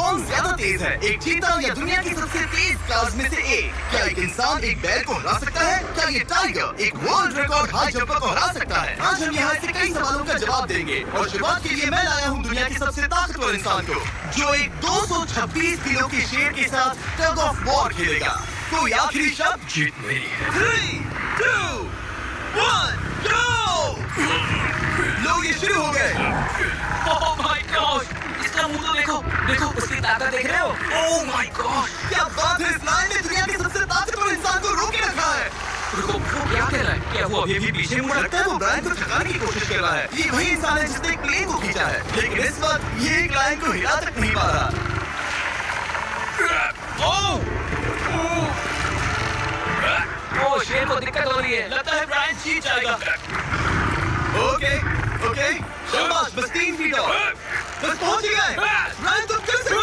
कौन ज्यादा तेज है, एक चीता या दुनिया की सबसे तेज कार्स में से एक? क्या एक इंसान एक बैल को हरा सकता है? क्या ये टाइगर एक वर्ल्ड रिकॉर्ड हाई जंपर को हरा सकता है? आज हम यहाँ से कई सवालों का जवाब देंगे और शुरुआत के लिए मैं लाया हूँ दुनिया के सबसे ताकतवर इंसान को, जो एक 226 किलो के शेर के साथ टग ऑफ वॉर खेलेगा। तो आखिरी शब्द जीत मेरी है। 3, 2, 1, go! लोग ये शुरू हो गए। ओह माय गॉड, इसका मुंह तो देखो, देखो उसकी ताकत देख रहे हो? ओह माय गॉड, क्या बात है, इस लाइन ने दुनिया के सबसे ताकतवर इंसान को रोके रखा है। रुको, वो क्या कह रहा है? क्या वो अभी भी पीछे मुड़ रहा लगता है वो ब्रायन को थकाने की कोशिश कर रहा है। ये वही इंसान है जिसने एक प्लेन को खींचा है, लेकिन इस वक्त ये एक लाइन को हिला तक नहीं पा रहा। ओह, शेर को दिक्कत हो रही है। लगता है ब्रायन जीत जाएगा। ओके, ओके, शाबाश, बस 3 फीट और। बस पहुंच ही गए। ब्रायन तुम कर सकते हो।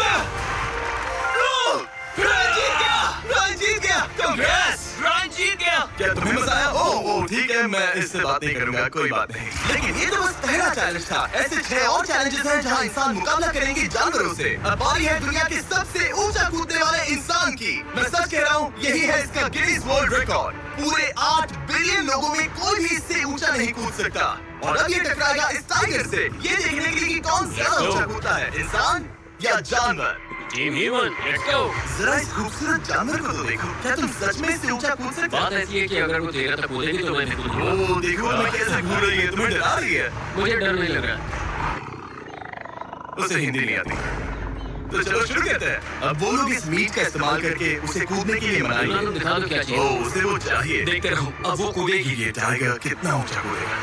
ब्रायन जीत गया, ब्रायन जीत गया। कांग्रेस, ब्रायन जीत गया। क्या तुम्हें मजा आया? ओह ठीक है, मैं इससे बात नहीं करूंगा, कोई बात नहीं। लेकिन ये तो बस पहला चैलेंज था। ऐसे 6 और चैलेंजेस हैं जहां इंसान मुकाबला करेंगे जानवरों से। अब बारी है दुनिया के सबसे ऊंचा कूदने वाले इंसान की। मैं सच कह रहा हूँ, यही है इसका गिनीज वर्ल्ड रिकॉर्ड। पूरे 8 बिलियन लोगों में कोई भी इससे ऊंचा नहीं कूद सकता। और अब ये टकराएगा इस टाइगर से, ये देखने के लिए कि कौन ज्यादा ऊंचा कूदता है, इंसान या जानवर। Team human, let's go. जरा इस खूबसूरत जानवर को तो देखो, क्या तुम सच में इससे ऊंचा कूद सकते हो? बात ऐसी है कि अगर वो तेरह तक कूदेगी तो मैं भी कूदूंगा। ओह देखो मैं कैसे घूम रही है, तुम्हें डरा रही है। मुझे डर नहीं लग रहा। उसे हिंदी नहीं आती, तो चलो शुरू करते हैं। अब वो लोग इस मीट का इस्तेमाल करके उसे कूदने के लिए मनाएंगे। दिखा दो क्या चाहिए। ओह उसे वो चाहिए। देखते रहो, अब वो कूदेगी। ये टाइगर कितना ऊंचा कूदेगा।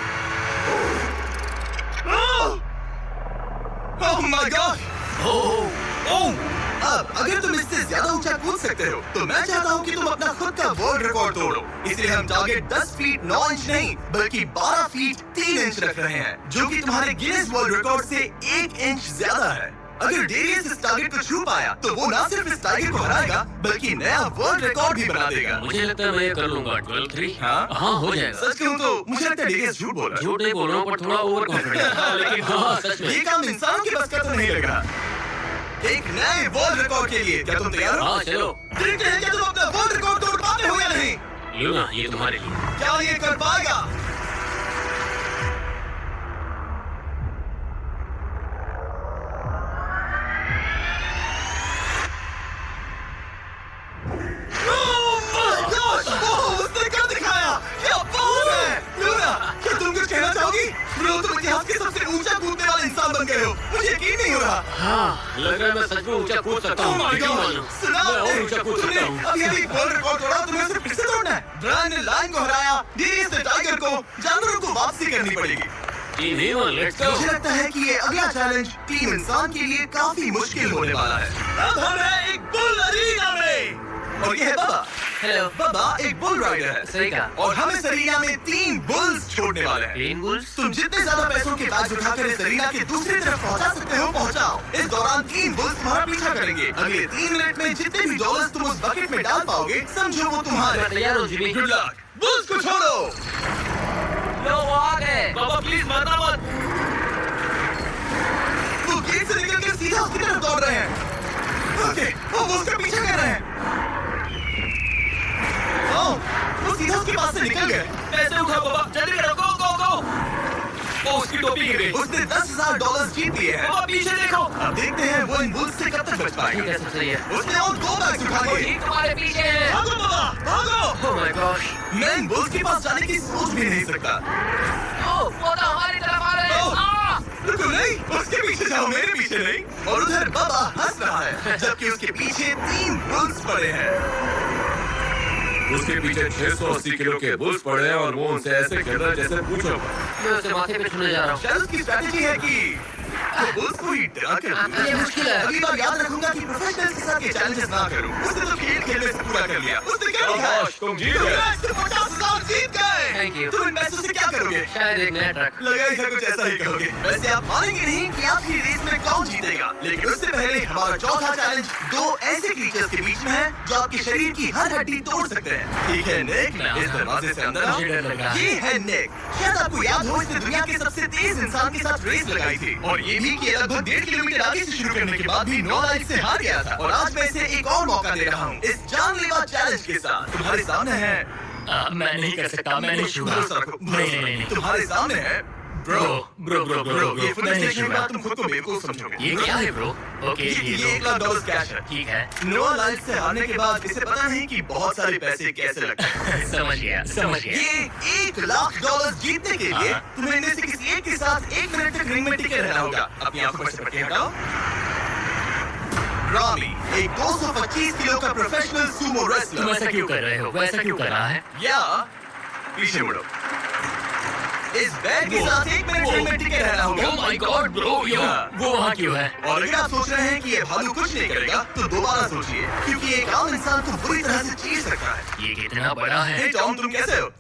Oh my God. ओह अब अगर तुम इससे ज्यादा ऊंचा कूद सकते हो तो मैं चाहता हूँ कि तुम अपना खुद का वर्ल्ड रिकॉर्ड तोड़ो। इसलिए हम टारगेट 10 फीट 9 इंच नहीं बल्कि 12 फीट 3 इंच रख रहे हैं, जो कि तुम्हारे गिनीज वर्ल्ड रिकॉर्ड से 1 इंच ज्यादा है। अगर डेरियस इस टारगेट को छू पाया तो वो ना सिर्फ इस टाइगर को हराएगा बल्कि नया वर्ल्ड रिकॉर्ड भी बना देगा। मुझे लगता है मैं ये कर लूंगा। 12-3। हाँ हो जाएगा। सच कहूँ तो मुझे लगता है डेरियस झूठ बोल रहा है। झूठ नहीं बोल रहा हूँ, पर थोड़ा ओवर कॉन्फिडेंस। लेकिन हाँ सच में ये काम इंसानों के बस का तो नहीं लग रहा। एक नए वर्ल्ड रिकॉर्ड के लिए क्या तुम तैयार हो? हाँ चलो। देखते हैं क्या तुम अपना वर्ल्ड रिकॉर्ड तोड़ पाते हो या नहीं। लूना, ये तुम्हारे लिए। क्या ये कर पाएगा? उसने क्या दिखाया? क्या बात है? लूना, क्या तुम कुछ कहना चाहोगी? तुम इतिहास के सबसे ऊंचा कूदने वाले इंसान बन गए हो। मुझे यकीन नहीं हो रहा। हाँ, लग रहा है मैं सच में ऊंचा कूद सकता हूँ। यकीन मानो, सुना मैं और ऊंचा कूद सकता हूँ। अब ये वर्ल्ड रिकॉर्ड तोड़ा, तुम्हें सिर्फ फिर से तोड़ना है। ब्रायन ने लाइन को हराया, डेरियस ने टाइगर को, जानवरों को वापसी करनी पड़ेगी। Team human, let's go. मुझे लगता है कि ये अगला चैलेंज टीम इंसान के लिए काफी मुश्किल होने वाला है। अब हम हैं एक बुल अरीना में और ये है बाबा। हेलो। बाबा एक बुल राइडर है। सही कहा। और हम इस अरीना में 3 बुल्स छोड़ने वाले हैं। 3 बुल्स? तुम जितने ज्यादा पैसों के बैग उठाकर इस अरीना के दूसरी तरफ पहुंचा सकते हो पहुंचाओ। इस दौरान 3 बुल्स तुम्हारा पीछा करेंगे। अगले 3 मिनट में जितने भी डॉलर्स तुम उस बकेट में डाल पाओगे समझो वो तुम्हारे। मैं तैयार हूँ जिमी। Good luck. बुल्स को छोड़ो। लो वो आ गए। बाबा प्लीज मरना मत। वो गेट से निकलकर सीधा उसकी तरफ दौड़ रहे हैं। ओके, वो उसका पीछा कर रहे हैं। वो सीधा उसके पास से निकल गए। पैसे उठाओ बाबा, जल्दी करो, गो गो गो। उसकी टोपी गिर गई। उसने $10,000 जीत लिए हैं। बाबा पीछे देखो। अब देखते हैं वो इन बुल्स से कब तक बच पाएगा। ठीक है, सब सही है। उसने और 2 बैग्स उठा लिए। ठीक तुम्हारे पीछे है। भागो बाबा, भागो। Oh my God. मैं इन बुल्स के पास जाने की सोच भी नहीं सकता। ओह, वो तो हमारी तरफ आ रहे ओह, हैं। रुको नहीं, उसके पीछे जाओ, मेरे पीछे नहीं। और उधर बाबा हंस रहा है जबकि उसके पीछे 3 बुल्स पड़े हैं। उसके पीछे 680 किलो के बुल्स पड़े हैं और वो उनसे ऐसे खेल रहा है जैसे पूछो। मैं उसे माथे पे छूने जा रहा हूँ। शायद उसकी स्ट्रैटेजी है कि वो बुल्स को ही डरा कर ये मुश्किल है। अगली बार याद रखूंगा कि प्रोफेशनल्स के साथ ये चैलेंजेस ना करूं। उसने तो खेल खेलने से पूरा कर लिया। उसने क्या किया? शाबाश, तुम जीत गए। $50,000 जीत गए। Thank you. तुम इन पैसों से क्या करोगे? शायद एक नया ट्रक। लगा ही था कुछ ऐसा ही कहोगे। वैसे आप मानेंगे नहीं कि आपकी रेस में कौन जीतेगा, लेकिन उससे पहले हमारा चौथा चैलेंज दो ऐसे क्रीचर्स के बीच में है जो आपके शरीर की हर हड्डी तोड़ सकते हैं। ठीक है निक, इस दरवाजे से अंदर आओ। मुझे डर लग रहा है। ये है निक। शायद आपको याद हो इसने दुनिया के सबसे तेज इंसान के साथ रेस लगाई थी, और ये भी कि लगभग 1.5 किलोमीटर आगे से शुरू करने के बाद भी 9 लाइफ से हार गया था। और आज मैं इसे एक और मौका दे रहा हूँ इस जानलेवा चैलेंज के साथ। तुम्हारे सामने है मैं नहीं कर सकता, मैं नहीं छूंगा। भरोसा रखो, नहीं। तुम्हारे सामने है ब्रो। ब्रो, ये फुटेज मैं नहीं देखने के बाद छूंगा। तुम खुद को बेवकूफ समझोगे। ये क्या है ब्रो? ओके, ये $1 लाख कैश है। ठीक है। नोआ लाइफ से हारने के बाद इसे पता नहीं कि बहुत सारे पैसे कैसे लगते हैं। समझ गया। ये $1 लाख जीतने के लिए तुम्हें इनमें से किसी एक के साथ 1 मिनट तक रिंग में टिके रहना होगा। अपनी आंखों पर से पट्टी हटाओ। रामी एक 225 किलो का प्रोफेशनल सूमो तुम रेसलर। ऐसा क्यों कर रहे हो? वो ऐसा क्यों कर रहा है? या पीछे मुड़ो। इस बैग के साथ 1 मिनट रिंग में टिके रहना होगा। Oh my God, bro, वो वहाँ क्यों है? और अगर आप सोच रहे हैं कि ये भालू कुछ नहीं करेगा, तो दोबारा सोचिए, क्योंकि एक आम इंसान को बुरी तरह से चीर सकता है। ये कितना बड़ा है? हे टॉम, तुम कैसे हो?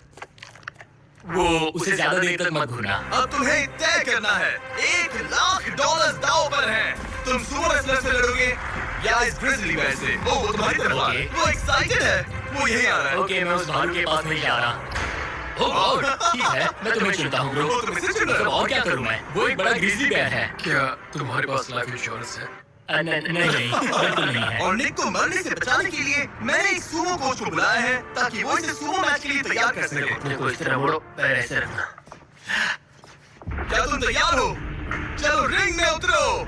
वो उसे ज्यादा देर तक मत घूरना। अब तुम्हें तय करना है। $1 लाख दांव पर है। तुम सुमो रेसलर से लड़ोगे या इस ग्रिजली बैट से? वो तुम्हारी तरफ आ रहा है। वो एक्साइटेड है। वो यही आ रहा है। ओके, मैं उस भालू के पास नहीं जा रहा। ओह गॉड, ठीक है, मैं तुम्हें चुनता हूँ ब्रो। वो तुम्हें से चुन रहा है। और क्या करूँ मैं? वो एक बड़ा ग्रिजली बेयर है। क्या तुम्हारे पास लाइफ इंश्योरेंस है? नहीं, बिल्कुल नहीं है। और निक को मरने से बचाने के लिए मैंने एक सुमो कोच को बुलाया है ताकि वो इसे सुमो मैच के लिए तैयार कर सके। अपने को इस तरह मोड़ो, पैर ऐसे रखना। क्या तुम तैयार हो? चलो रिंग में उतरो।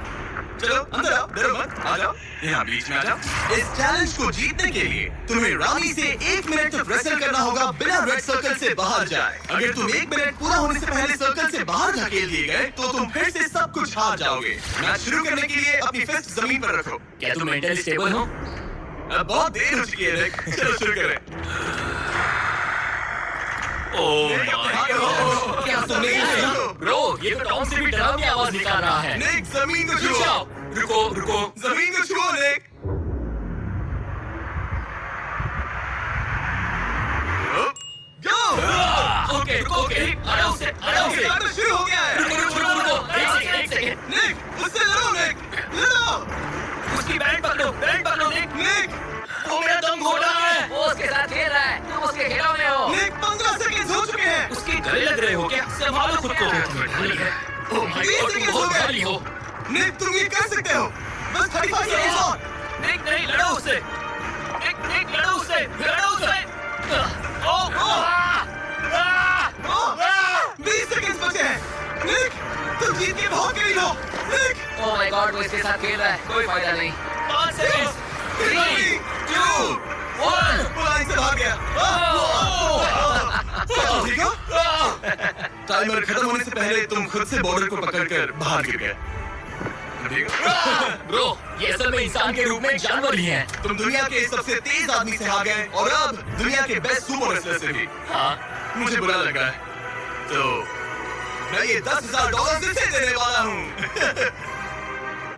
चलो अंदर आओ, डरो मत, आ जाओ, यहाँ बीच में आ जाओ। इस चैलेंज को जीतने के लिए तुम्हें रामी से 1 मिनट तक रेसल करना होगा बिना रेड सर्कल से बाहर जाए। अगर तुम 1 मिनट पूरा होने से पहले सर्कल से बाहर धकेल दिए गए तो तुम फिर से सब कुछ हार जाओगे। मैच शुरू करने के लिए अपनी फिस्ट जमीन पर रखो। क्या तुम मेंटली स्टेबल हो? अब बहुत देर हो चुकी है निक, चलो शुरू करें। ओह क्या तुमने ब्रो, ये तो टॉम से भी डरावनी आवाज निकाल रहा है। निक जमीन को रुक छुओ। जाओ, रुको। जमीन को छुओ निक। गो। ओके, हटाओ उसे। स्टार्टर शुरू हो गया है। रुको, एक सेकंड। निक उससे लड़ो निक, लड़ो। उसकी बैंड पकड़ो निक। निक वो मेरा दम घोट रहा है। वो उसके साथ खेल रहा है, तुम उसके घेराव में हो। निक 15 सेकंड हो चुके हैं। उसके गले लग रहे हो क्या? संभालो खुद को। ओह माय 20 गॉड, तुम सेकंड हो बहुत गए। भारी हो। निक तुम ये कर सकते हो। बस 35 सेकंड और। निक नहीं, लड़ो उससे। निक लड़ो उससे। ओह 20 सेकंड बचे हैं। निक तुम जीत के बहुत करीब हो। निक ओह माय गॉड, वो इसके साथ खेल रहा है, कोई फायदा नहीं। 5 सेकंड। 3, 2, 1। वो लाइन से भाग गया। ठीक हो? टाइमर खत्म होने से पहले तुम खुद से बॉर्डर को पकड़कर बाहर गिर गए। ब्रो, ये असल में इंसान के रूप में एक जानवर ही है। तुम दुनिया के सबसे तेज आदमी से हार गए और अब दुनिया के बेस्ट सुमो रेसलर से भी। हाँ, मुझे बुरा लगा है तो मैं ये $10,000 इसे देने वाला हूँ।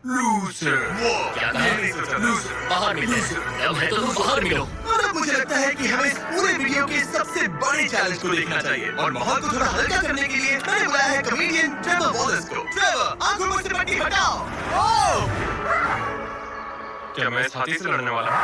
लूजर। वो क्या कहा? ये नहीं सोचा। लूजर। बाहर मिलो। दम है तो तुम बाहर मिलो। और अब मुझे लगता है कि हमें इस पूरे वीडियो के सबसे बड़े चैलेंज को देखना चाहिए और माहौल को थोड़ा हल्का करने के लिए मैंने बुलाया है कॉमेडियन ट्रेवर वॉलस को। ट्रेवर, आंखों में से पट्टी हटाओ। ओह! क्या मैं इस हाथी से लड़ने वाला हूँ?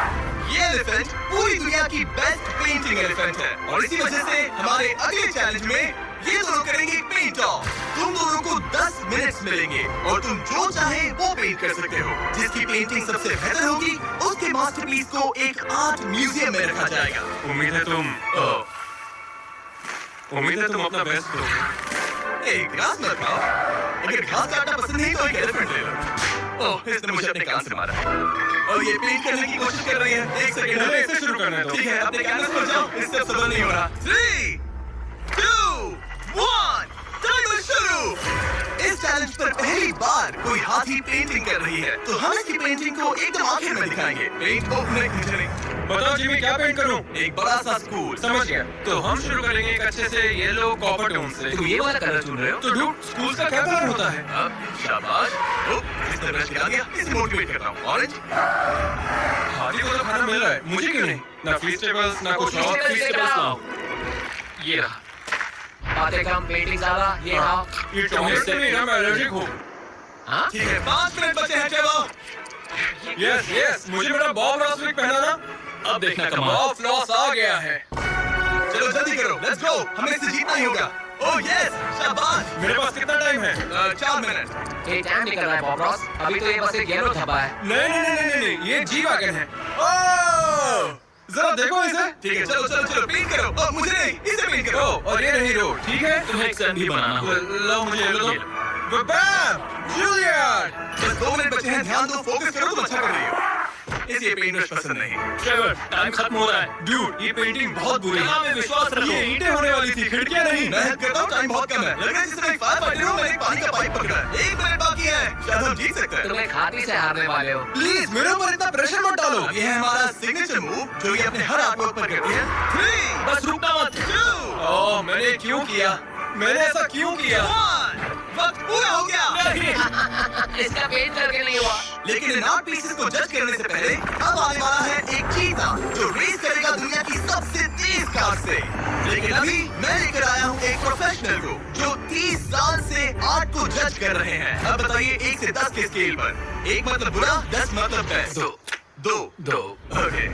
ये एलिफेंट पूरी दुनिया की बेस्ट पेंटिंग एलिफेंट है और इसी वजह से हमारे अगले चैलेंज में ये दोनों करेंगे पेंट ऑफ। तुम दोनों को 10 मिनट्स मिलेंगे और तुम जो चाहे वो पेंट कर सकते हो। जिसकी पेंटिंग सबसे बेहतर होगी उसके मास्टरपीस को एक आर्ट म्यूजियम में रखा जाएगा। उम्मीद है तुम अपना बेस्ट दो। एक घास मत खाओ। अगर घास काटना पसंद नहीं तो एक एलिफेंट ले लो। ओह, इसने मुझे अपने कान से मारा और ये पेंट करने की कोशिश कर रही है। 1 सेकंड पहले इसे शुरू करने दो। ठीक है, अपने कैनवस पर जाओ। इससे अब सबर नहीं हो रहा। 3, 2, 1 टाइमर शुरू। इस चैलेंज पर पहली बार कोई हाथी पेंटिंग कर रही है तो हम इसकी पेंटिंग को एकदम आखिर में दिखाएंगे। पेंट ओपन नहीं। बताओ जिमी, क्या पेंट करूं? एक बड़ा सा स्कूल। समझ गया। तो हम शुरू करेंगे एक अच्छे से येलो कॉपर टोन से। तुम ये वाला कलर चुन रहे हो? तो डूड, स्कूल का क्या कलर होता है? शाबाश। इसने ब्रश गिरा दिया। इसे मोटिवेट करता हूँ। ऑरेंज। हाथी को तो खाना मिल रहा है, मुझे क्यों नहीं? ना फीस्टेबल्स ना कुछ और। फीस्टेबल्स लाओ। ये रहा। बातें कम, पेंटिंग ज्यादा। ये हाँ। ये चॉकलेट से नहीं ना, मैं एलर्जिक हूँ। हाँ? ठीक है, 5 मिनट बचे हैं ट्रेवर। यस यस, मुझे मेरा बॉब रॉस विक पहनाना। अब देखना कमाल, बॉब फ्लॉस आ गया है। चलो जल्दी करो, लेट्स गो, हमें इसे जीतना ही होगा। ओह यस, शाबाश। मेरे पास कितना टाइम है? 4 मिनट। ये टाइम निकल रहा है बॉब रॉस। अभी तो ये बस एक येलो थपा है। नहीं नहीं नहीं नहीं नहीं, ये जी वैगन है। ओह, जरा देखो इसे। ठीक है, चलो चलो चलो, पेंट करो। ओह, मुझे नहीं, इसे पेंट करो। और ये रही रोड, ठीक है? तुम्हें एक सन भी बनाना होगा। लो मुझे ये लो। बम! जूलियट! बस 2 मिनट बचे हैं, ध्यान दो, फोकस करो, तुम अच्छा कर रही हो। इसे ये पेंट ब्रश पसंद नहीं। ट्रेवर, टाइम खत्म हो रहा है। ड्यूड, ये पेंटिंग बहुत बुरी है। में विश्वास रखो। ये ईंटें होने वाली थी, खिड़कियां नहीं। मेहनत करता हूँ, टाइम बहुत कम है। लग रहा है जिसमें एक फायर फाइटर हूँ, मैंने एक पानी का पाइप पकड़ा है। 1 मिनट बाकी है, शायद हम जीत सकते हैं। तुम्हें खाती से हारने वाले हो। प्लीज मेरे ऊपर इतना प्रेशर मत डालो। ये है हमारा सिग्नेचर मूव, जो ये अपने हर आर्टवर्क पर करती है। 3 बस रुकना मत। 2 ओह, मैंने क्यों किया? मैंने ऐसा क्यों किया? 1 वक्त पूरा हो गया। इसका पेंट करके नहीं हुआ। लेकिन इन आर्ट पीसेस को जज करने से पहले अब आने वाला है एक चीता जो रेस करेगा दुनिया की सबसे तेज कार से। लेकिन अभी मैं लेकर आया हूँ एक प्रोफेशनल को जो 30 साल से आर्ट को जज कर रहे हैं। अब बताइए 1 से 10 के स्केल पर। 1 मतलब बुरा, 10 मतलब बेस्ट। 2 ओके।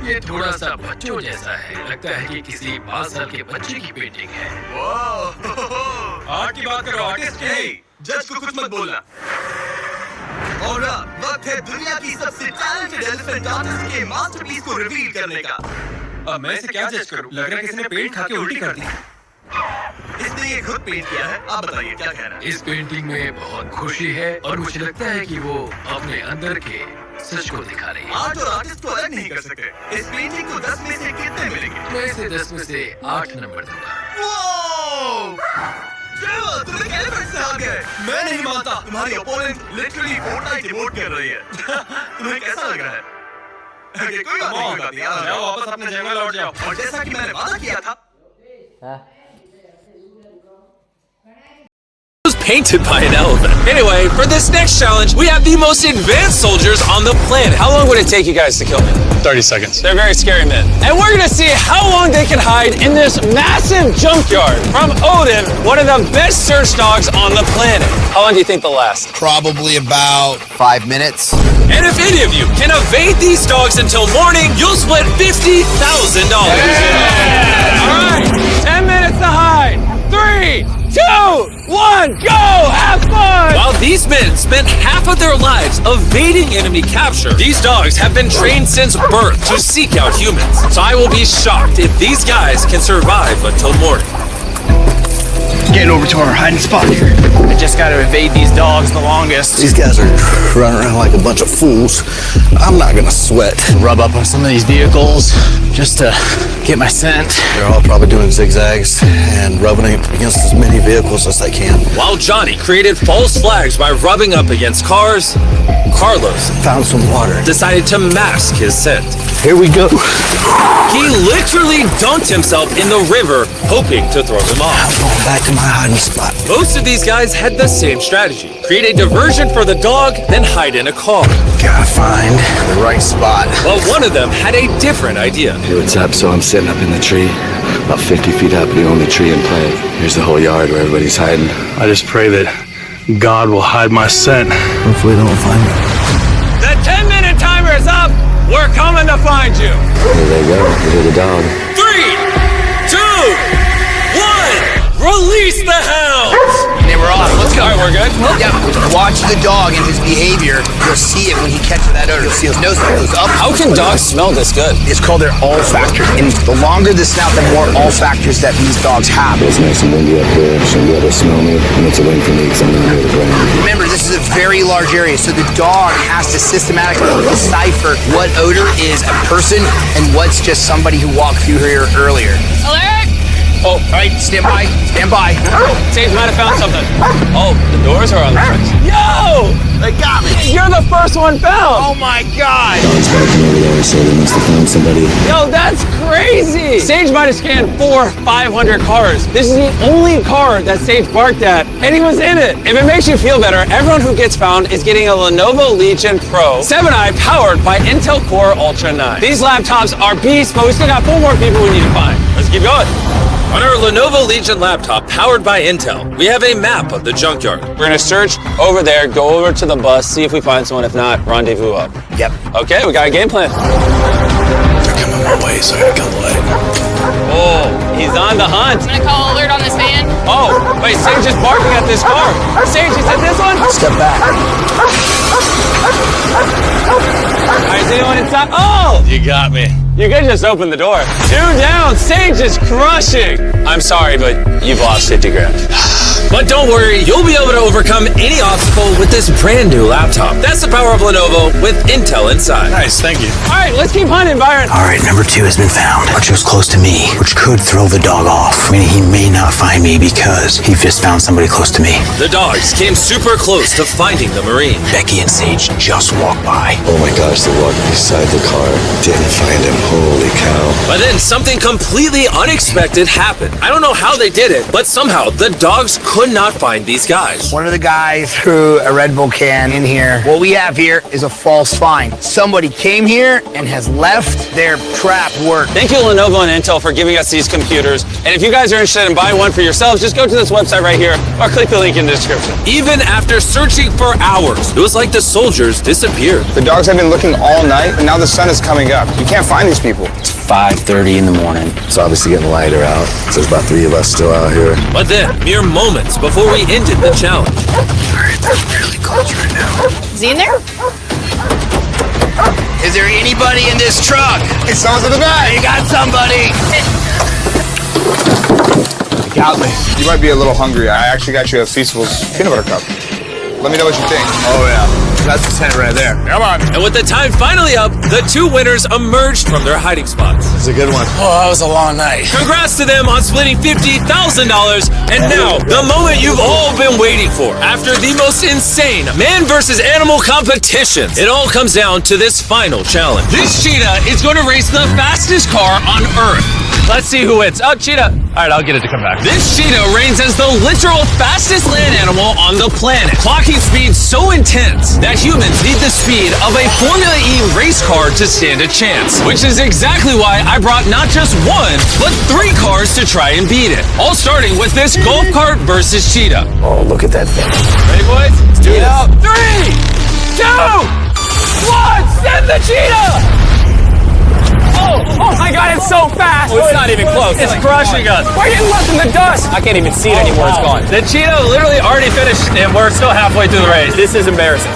ये थोड़ा सा बच्चों जैसा है। लगता है कि किसी 5 साल के बच्चे की पेंटिंग है। वाह, आर्ट की बात करो, आर्टिस्ट की नहीं। जज को कुछ मत बोलना। और अब वक्त है दुनिया की सबसे टैलेंटेड एलिफेंट आर्टिस्ट के मास्टरपीस को रिवील करने का। अब मैं इसे क्या जज करूं? लग रहा है किसी ने पेंट खा के उल्टी कर दी। इसने ये खुद पेंट किया है। आप बताइए क्या कहना है? इस पेंटिंग में बहुत खुशी है और मुझे लगता है कि वो अपने अंदर के सच को दिखा रही है। आर्ट और आर्टिस्ट को अलग नहीं कर सकते। इस पेंटिंग को 10 में से कितने मिलेंगे? मैं इसे 10 में से 8 नंबर दूंगा। ट्रेवर, तुम एक एलिफेंट से हार गए। मैं नहीं मानता। तुम्हारी ओपोनेंट लिटरली फोर्टनाइट इमोट कर रही है। तुम्हें कैसा लग रहा है? Okay, कोई बात नहीं, कोई बात नहीं, आ जाओ जाओ। वापस अपने जंगल लौट जाओ। और जैसा कि मैंने वादा किया था, was painted by an elephant. Anyway, for this next challenge, we have the most advanced soldiers on the planet. How long would it take you guys to kill me? 30 seconds. They're very scary men. And we're gonna see how long they can hide in this massive junkyard. From Odin, one of the best search dogs on the planet. How long do you think they'll last? Probably about 5 minutes. And if any of you can evade these dogs until morning, you'll split $50,000. Alright, 10 minutes to hide. 3, 2, 1, go! Have fun! While these men spent half of their lives evading enemy capture, these dogs have been trained since birth to seek out humans. So I will be shocked if these guys can survive until morning. Getting over to our hiding spot here. I just got to evade these dogs the longest. These guys are running around like a bunch of fools. I'm not gonna sweat. Rub up on some of these vehicles just to get my scent. They're all probably doing zigzags and rubbing it against as many vehicles as they can. While Johnny created false flags by rubbing up against cars, Carlos Found some water. decided to mask his scent. Here we go. He literally dunked himself in the river, hoping to throw them off. Going back to my hiding spot. Most of these guys had the same strategy. Create a diversion for the dog, then hide in a car. Gotta find the right spot. But one of them had a different idea. Hey, what's up? So I'm sitting up in the tree, about 50 feet up, the only tree in play. Here's the whole yard where everybody's hiding. I just pray that God will hide my scent. Hopefully they don't find me. The 10-minute timer is up. We're coming to find you. Here they go. Look at the dog. 3, 2, 1. Release the hounds. They were off. Let's go. All right, we're good. Yeah, watch the dog and his behavior. You'll see it when he catches that odor. You'll see his nose goes up. How can dogs smell this good? It's called their olfactory. And the longer the snout, the more olfactors that these dogs have. It's nice and windy up here. She'll be able to smell me, and it's a win for me because I'm not here to play. Remember, this is a very large area, so the dog has to systematically decipher what odor is a person and what's just somebody who walked through here earlier. Alert! Oh, all right, stand by, stand by. Sage might have found something. Oh, the doors are unlocked. Yo! They got me. You're the first one found. Oh my God. Dog's barking over there, so they must have found somebody. Yo, that's crazy! Sage might have scanned 500 cars. This is the only car that Sage barked at, and he was in it. If it makes you feel better, everyone who gets found is getting a Lenovo Legion Pro 7i powered by Intel Core Ultra 9. These laptops are beasts, but we still got 4 more people we need to find. Let's keep going. On our Lenovo Legion laptop powered by Intel, we have a map of the junkyard. We're gonna search over there, go over to the bus, see if we find someone. If not, rendezvous up. Yep. Okay, we got a game plan. They're coming my way, so I gotta get light. Oh, he's on the hunt. I'm gonna call alert on this van. Oh, wait, Sage is barking at this car. Sage, is it this one? Step back. Is anyone inside? Oh! You got me. You could just open the door. 2 down. Sage is crushing. I'm sorry, but you've lost 50 grand. But don't worry, you'll be able to overcome any obstacle with this brand new laptop. That's the power of Lenovo with Intel inside. Nice, thank you. All right, let's keep hunting, Byron. All right, number 2 has been found, which was close to me, which could throw the dog off. Meaning he may not find me because he just found somebody close to me. The dogs came super close to finding the Marine. Becky and Sage just walked by. Oh my gosh, they walked beside the car. Didn't find him. Holy cow. But then something completely unexpected happened. I don't know how they did it, but somehow the dogs could not find these guys. One of the guys threw a Red Bull can in here. What we have here is a false find. Somebody came here and has left their trap work. Thank you, Lenovo and Intel, for giving us these computers. And if you guys are interested in buying one for yourselves, just go to this website right here or click the link in the description. Even after searching for hours, it was like the soldiers disappeared. The dogs have been looking all night, and now the sun is coming up. You can't find these people. It's 5:30 in the morning. It's obviously getting lighter out. So there's about 3 of us still out here. But then, mere moments before we ended the challenge, Alright, they're really close right now. Is he in there? Is there anybody in this truck? It sounds in the back. You got somebody. You got me. You might be a little hungry. I actually got you a Feastables peanut butter cup. Let me know what you think. Oh yeah, that's the tent right there. Come on. and with the time finally up, the 2 winners emerged from their hiding spots. It's a good one. Oh, that was a long night. Congrats to them on splitting $50,000, and now, the moment you've all been waiting for. After the most insane man versus animal competitions, it all comes down to this final challenge. This cheetah is going to race the fastest car on Earth. Let's see who wins. Oh, cheetah. All right, I'll get it to come back. This cheetah reigns as the literal fastest land animal on the planet, clocking speed so intense that humans need the speed of a Formula E race car to stand a chance. Which is exactly why I brought not just 1, but 3 cars to try and beat it. All starting with this golf cart versus cheetah. Oh, look at that thing. Ready, boys? Let's do it. 3, 2, 1. Send the cheetah. Oh my God, it's so fast. Oh, it's not even close. It's crushing us. We're getting left in the dust. I can't even see it anymore. It's gone. The cheetah literally already finished, and we're still halfway through the race. This is embarrassing.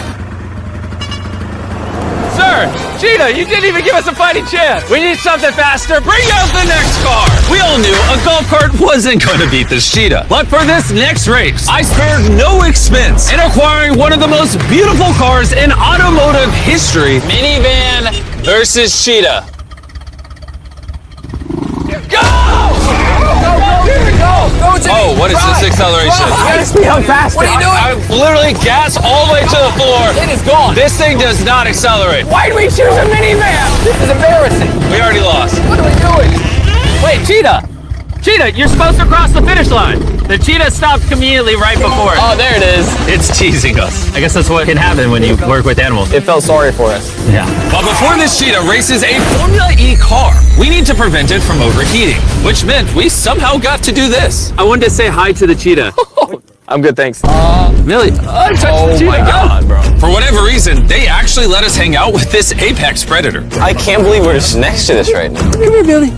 Sir, cheetah, you didn't even give us a fighting chance. We need something faster. Bring out the next car. We all knew a golf cart wasn't going to beat this cheetah. But for this next race, I spared no expense in acquiring one of the most beautiful cars in automotive history. Minivan versus cheetah. Go! Oh, what is this acceleration? How fast? What are you doing? I literally gassed all the way to the floor. It is gone. This thing does not accelerate. Why did we choose a minivan? This is embarrassing. We already lost. What are we doing? Wait, cheetah! Cheetah, you're supposed to cross the finish line. The cheetah stopped conveniently right before it. Oh, there it is. It's teasing us. I guess that's what can happen when you work with animals. It felt sorry for us. Yeah. But before this cheetah races a Formula E car, we need to prevent it from overheating, which meant we somehow got to do this. I wanted to say hi to the cheetah. I'm good, thanks. Really? Oh my God, bro. For whatever reason, they actually let us hang out with this apex predator. I can't believe we're just next to this right now.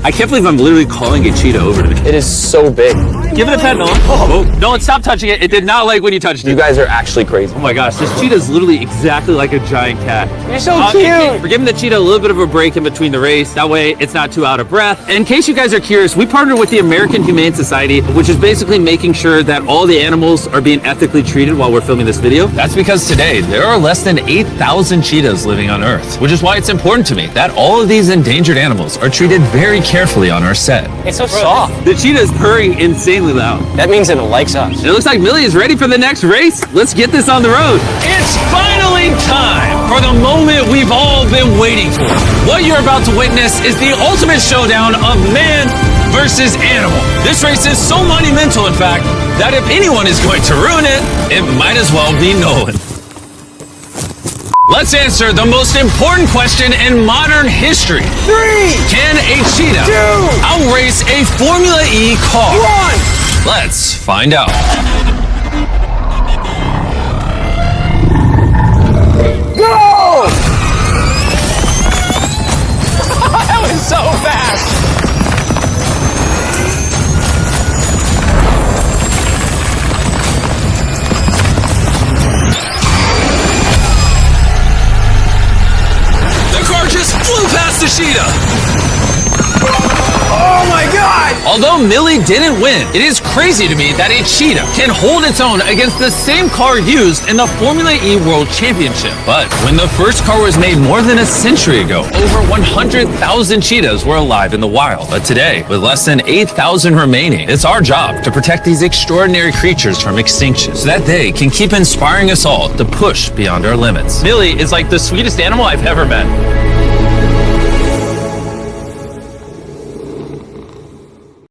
I can't believe I'm literally calling a cheetah over to me. It is so big. Give it a pet, Nolan. Oh, Nolan, stop touching it. It did not like when you touched it. You guys are actually crazy. Oh my gosh, this cheetah is literally exactly like a giant cat. You're so We're giving the cheetah a little bit of a break in between the race. That way it's not too out of breath. In case you guys are curious, we partnered with the American Humane Society, which is basically making sure that all the animals are being ethically treated while we're filming this video. That's because today, there are less than 8,000 cheetahs living on Earth, which is why it's important to me that all of these endangered animals are treated very carefully on our set. It's so soft. The cheetah is purring insanely loud. That means it likes us. It looks like Millie is ready for the next race. Let's get this on the road. It's finally time for the moment we've all been waiting for. What you're about to witness is the ultimate showdown of man versus animal. This race is so monumental, in fact, that if anyone is going to ruin it, it might as well be Nolan. Let's answer the most important question in modern history. 3, Can a cheetah 2, outrace a Formula E car? 1. Let's find out. Go! That was so fast. The car just flew past the cheetah. Oh my God! Although Millie didn't win, it is crazy to me that a cheetah can hold its own against the same car used in the Formula E World Championship. But when the first car was made more than a century ago, over 100,000 cheetahs were alive in the wild. But today, with less than 8,000 remaining, it's our job to protect these extraordinary creatures from extinction so that they can keep inspiring us all to push beyond our limits. Millie is like the sweetest animal I've ever met.